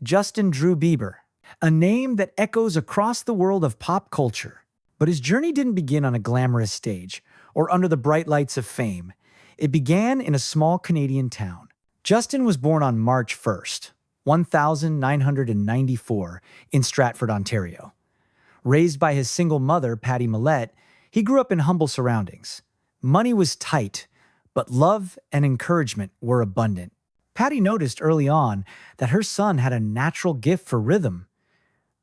Justin Drew Bieber, a name that echoes across the world of pop culture. But his journey didn't begin on a glamorous stage or under the bright lights of fame. It began in a small Canadian town. Justin was born on March 1st, 1994, in Stratford, Ontario. Raised by his single mother, Patty Millette, he grew up in humble surroundings. Money was tight, but love and encouragement were abundant. Patty noticed early on that her son had a natural gift for rhythm.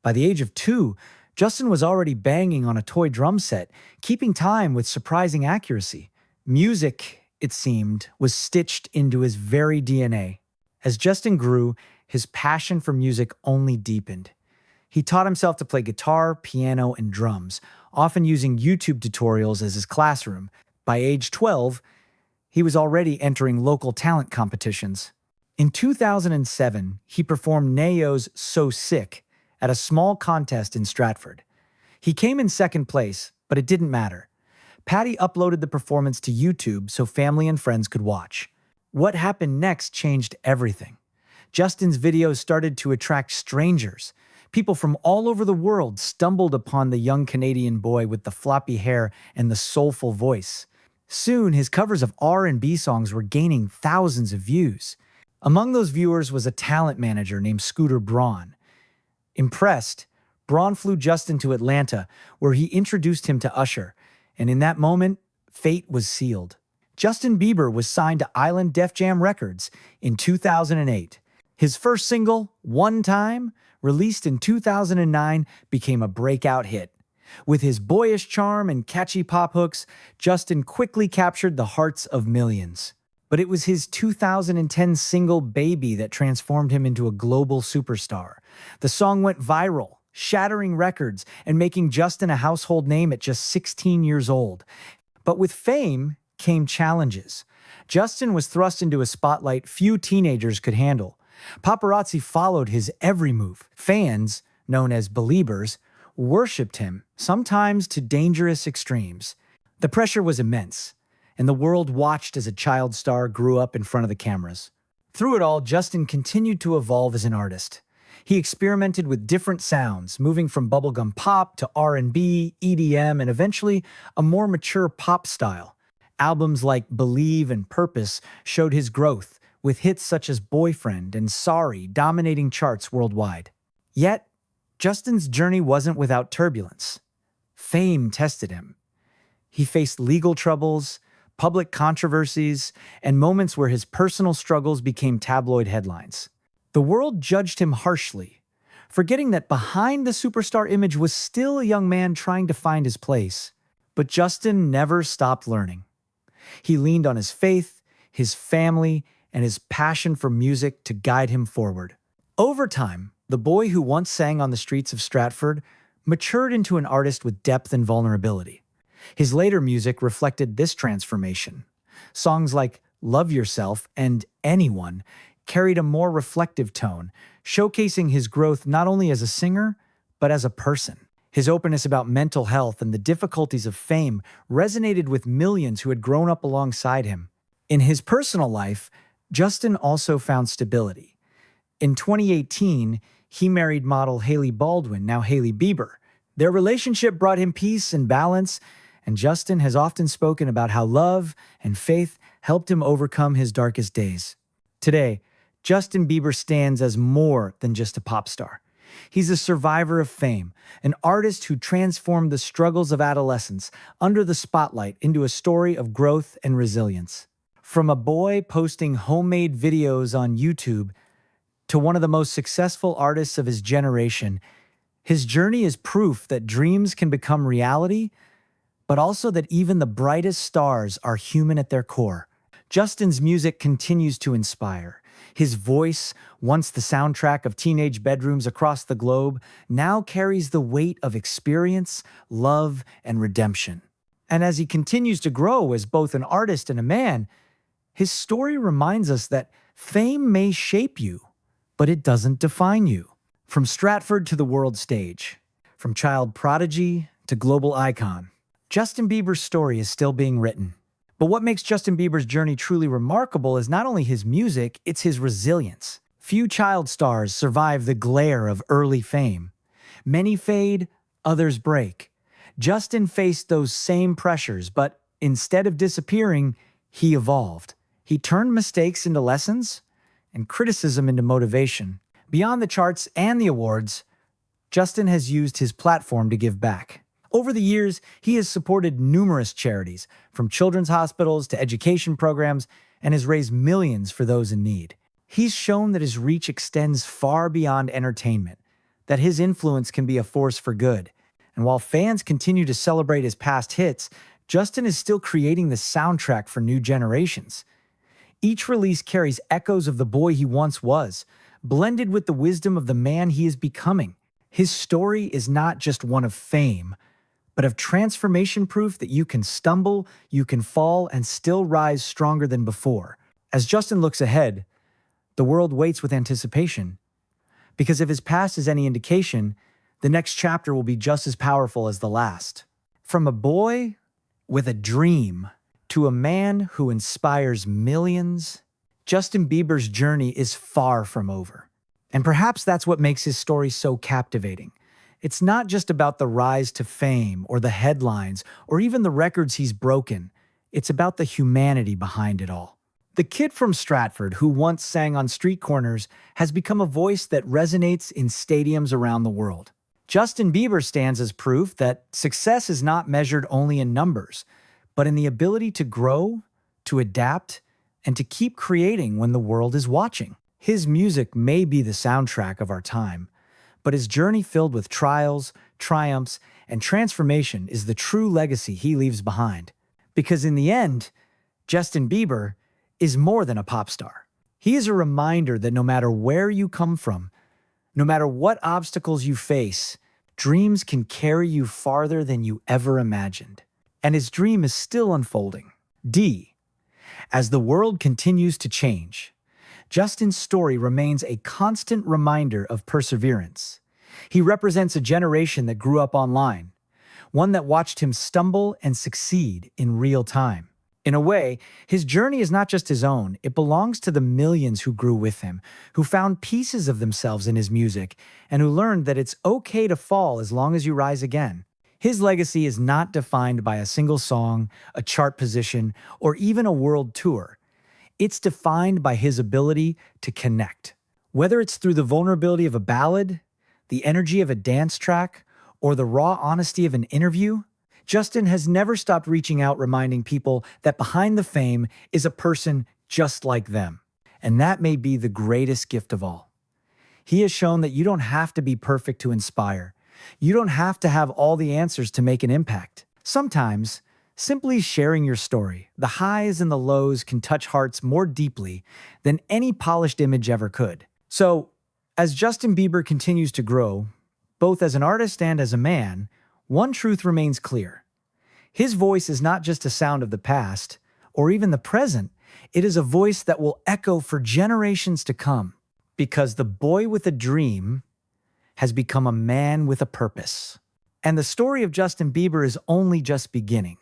By the age of 2, Justin was already banging on a toy drum set, keeping time with surprising accuracy. Music, it seemed, was stitched into his very DNA. As Justin grew, his passion for music only deepened. He taught himself to play guitar, piano, and drums, often using YouTube tutorials as his classroom. By age 12, he was already entering local talent competitions. In 2007, he performed Neo's So Sick at a small contest in Stratford. He came in second place, but it didn't matter. Patty uploaded the performance to YouTube so family and friends could watch. What happened next changed everything. Justin's videos started to attract strangers. People from all over the world stumbled upon the young Canadian boy with the floppy hair and the soulful voice. Soon, his covers of R&B songs were gaining thousands of views. Among those viewers was a talent manager named Scooter Braun. Impressed, Braun flew Justin to Atlanta, where he introduced him to Usher, and in that moment, fate was sealed. Justin Bieber was signed to Island Def Jam Records in 2008. His first single, One Time, released in 2009, became a breakout hit. With his boyish charm and catchy pop hooks, Justin quickly captured the hearts of millions. But it was his 2010 single Baby that transformed him into a global superstar. The song went viral, shattering records and making Justin a household name at just 16 years old. But with fame came challenges. Justin was thrust into a spotlight few teenagers could handle. Paparazzi followed his every move. Fans, known as Beliebers, worshipped him, sometimes to dangerous extremes. The pressure was immense, and the world watched as a child star grew up in front of the cameras. Through it all, Justin continued to evolve as an artist. He experimented with different sounds, moving from bubblegum pop to R&B, EDM, and eventually a more mature pop style. Albums like Believe and Purpose showed his growth, with hits such as Boyfriend and Sorry dominating charts worldwide. Yet, Justin's journey wasn't without turbulence. Fame tested him. He faced legal troubles, public controversies, and moments where his personal struggles became tabloid headlines. The world judged him harshly, forgetting that behind the superstar image was still a young man trying to find his place. But Justin never stopped learning. He leaned on his faith, his family, and his passion for music to guide him forward. Over time, the boy who once sang on the streets of Stratford matured into an artist with depth and vulnerability. His later music reflected this transformation. Songs like Love Yourself and Anyone carried a more reflective tone, showcasing his growth not only as a singer, but as a person. His openness about mental health and the difficulties of fame resonated with millions who had grown up alongside him. In his personal life, Justin also found stability. In 2018, he married model Hailey Baldwin, now Hailey Bieber. Their relationship brought him peace and balance, and Justin has often spoken about how love and faith helped him overcome his darkest days. Today, Justin Bieber stands as more than just a pop star. He's a survivor of fame, an artist who transformed the struggles of adolescence under the spotlight into a story of growth and resilience. From a boy posting homemade videos on YouTube to one of the most successful artists of his generation, his journey is proof that dreams can become reality, but also that even the brightest stars are human at their core. Justin's music continues to inspire. His voice, once the soundtrack of teenage bedrooms across the globe, now carries the weight of experience, love, and redemption. And as he continues to grow as both an artist and a man, his story reminds us that fame may shape you, but it doesn't define you. From Stratford to the world stage, from child prodigy to global icon, Justin Bieber's story is still being written. But what makes Justin Bieber's journey truly remarkable is not only his music, it's his resilience. Few child stars survive the glare of early fame. Many fade, others break. Justin faced those same pressures, but instead of disappearing, he evolved. He turned mistakes into lessons and criticism into motivation. Beyond the charts and the awards, Justin has used his platform to give back. Over the years, he has supported numerous charities, from children's hospitals to education programs, and has raised millions for those in need. He's shown that his reach extends far beyond entertainment, that his influence can be a force for good. And while fans continue to celebrate his past hits, Justin is still creating the soundtrack for new generations. Each release carries echoes of the boy he once was, blended with the wisdom of the man he is becoming. His story is not just one of fame, but of transformation, proof that you can stumble, you can fall, and still rise stronger than before. As Justin looks ahead, the world waits with anticipation, because if his past is any indication, the next chapter will be just as powerful as the last. From a boy with a dream to a man who inspires millions, Justin Bieber's journey is far from over. And perhaps that's what makes his story so captivating. It's not just about the rise to fame or the headlines or even the records he's broken. It's about the humanity behind it all. The kid from Stratford who once sang on street corners has become a voice that resonates in stadiums around the world. Justin Bieber stands as proof that success is not measured only in numbers, but in the ability to grow, to adapt, and to keep creating when the world is watching. His music may be the soundtrack of our time, but his journey filled with trials, triumphs, and transformation is the true legacy he leaves behind. Because in the end, Justin Bieber is more than a pop star. He is a reminder that no matter where you come from, no matter what obstacles you face, dreams can carry you farther than you ever imagined. And his dream is still unfolding. D. As the world continues to change, Justin's story remains a constant reminder of perseverance. He represents a generation that grew up online, one that watched him stumble and succeed in real time. In a way, his journey is not just his own, it belongs to the millions who grew with him, who found pieces of themselves in his music, and who learned that it's okay to fall as long as you rise again. His legacy is not defined by a single song, a chart position, or even a world tour. It's defined by his ability to connect. Whether it's through the vulnerability of a ballad, the energy of a dance track, or the raw honesty of an interview, Justin has never stopped reaching out, reminding people that behind the fame is a person just like them. And that may be the greatest gift of all. He has shown that you don't have to be perfect to inspire. You don't have to have all the answers to make an impact. Sometimes, simply sharing your story, the highs and the lows, can touch hearts more deeply than any polished image ever could. So, as Justin Bieber continues to grow, both as an artist and as a man, one truth remains clear. His voice is not just a sound of the past, or even the present, it is a voice that will echo for generations to come. Because the boy with a dream has become a man with a purpose. And the story of Justin Bieber is only just beginning.